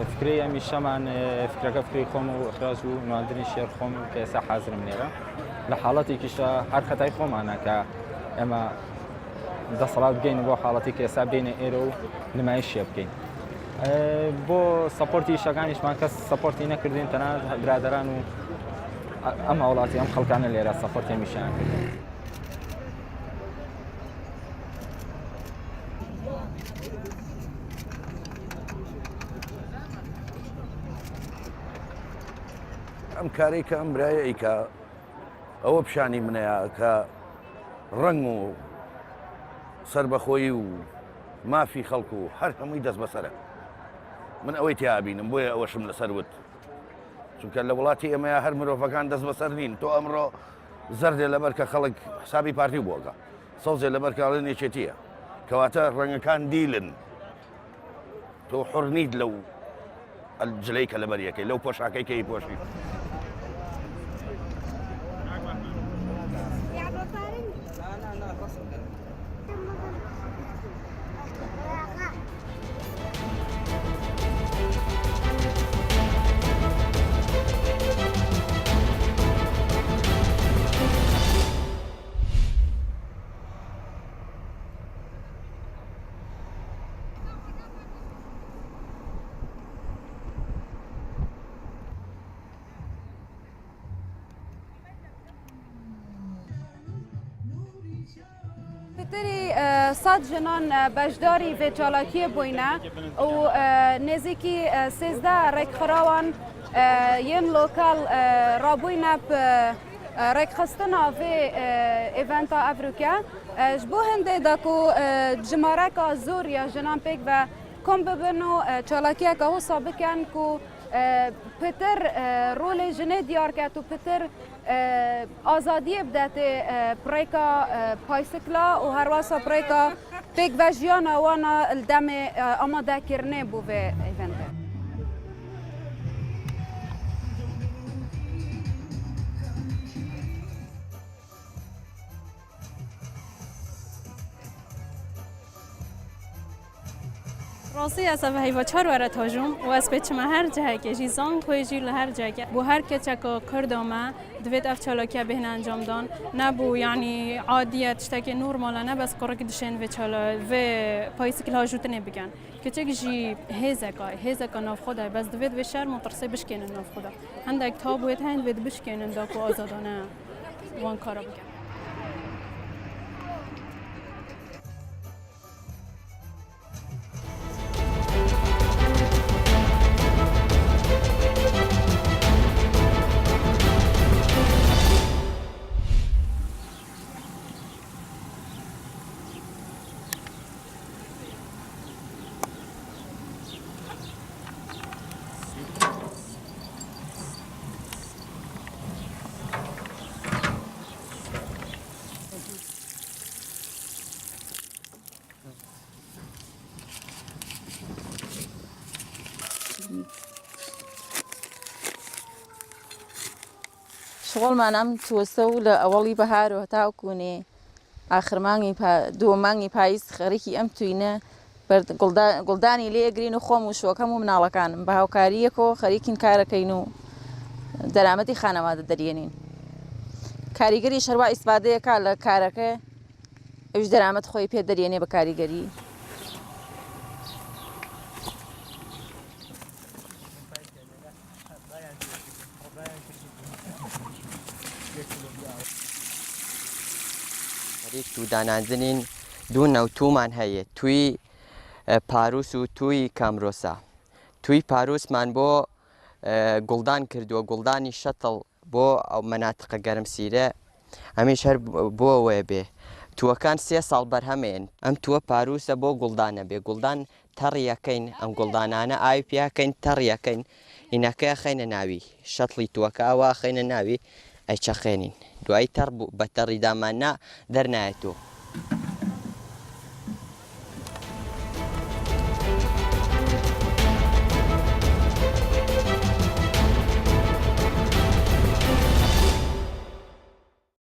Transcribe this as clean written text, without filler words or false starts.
فکری هەمیشەمان فکرەکە فکری خۆم و ئەخراج و نواندنی شێر خۆم کە ئێستا حازرم لێرە لە حاڵەتێکیشە هەر خەتای خۆمانە کە ئێمە دەسەڵات بگەین بۆ حاڵەتی کە ئێستا بینە ئێرە و نمایش شێ بکەین بۆ سەپۆرتی شەکانیشمان کەس سەپۆرتی نەکردین تەنانەت برادەران و ئەم وڵاتی ئەم خەڵکانە لێرە سەپۆرتی هەمیشیان کردین. ئەم کارەی کە ئەم برایە ئیکە ئەوە پیشانی منەیە کە ڕنگ و سربەخۆیی و مافی خەڵکو و هەر هەمووی دەست بەسەرە من ئەوەی تیابینم بۆیە ئەوەشم لەسەر وت چونکە لە وڵاتی ئێمەیە هەر مرۆڤەکان دەست بەسەر نین تۆ ئەمڕۆ زەردێ لەبەر کە خەڵک حسابی پارتی بۆکە سەوزێ لەبەر کاڵێ نێچێتیە کەواتە ڕەنگەکان دیلن تۆ حڕ نیت لەو جلەی کە لەبەر یەکەی لەو پۆشاکەی کەی پۆشی پتری صد جنان بجداری و چالاکی بوینه و نزدیکی 13 رکخراوان ین لوکال رابوینه رک خستنا و ایونتا افریقیا جبو هنده داکو جمارک زور یا جنان پیک و کم ببنو چالاکی که هو سابقن کو پتر رول جنه دیار کرد و پتر آزادی بدات پریکا پایسکلا و هر واسه پریکا پیک و جیانا وانا الدم آماده کرنه بو به ایونت. راستی از اوهی و چهار ورد هاجم و از پیچ ما هر جایی که جیزان کویجی لهر جایی بو هر کچه که کردم دوید اف چالاکی بهن انجام دان نبو یعنی عادیت شتاکی نورماله نه بس کرک دشن و چالا و پایسکل هاجوت نبگن کچه جی هزکا ناف خدا بس دوید و شهر مترسه بشکنن ناف خدا هندک تابویت هند دوید بشکنن داکو آزادانه وان کارا بگن. شغل منم توسو لأولی بهار و هتاو کنی آخر دو مانگی پاییز خریکی ام توینه برد گلدانی لی گرین خواموش و کمو من على کانم به هاوکاریه کو خریکین کار کینو درآمدی خانواده دارینین کاریگری شروا استفاده کال کارکه ایش درآمد خوی پی دارینه به کاریگری تو دانانزنین دو نوتومان هیه توی پاروس و توی کامروسا توی پاروس من با گلدان کردو گلدانی شتل با مناطق گرم سیره همیشه با و به تو کان 3 سال برهمین ام تو پاروس با گلدانه به گلدان تریا کین ام گلدانانه آی پیا کین تریا کین اینا که خین ناوی شتلی تو کا خین ناوی ای چخینین دوای تر بتری دامنا در نهایتو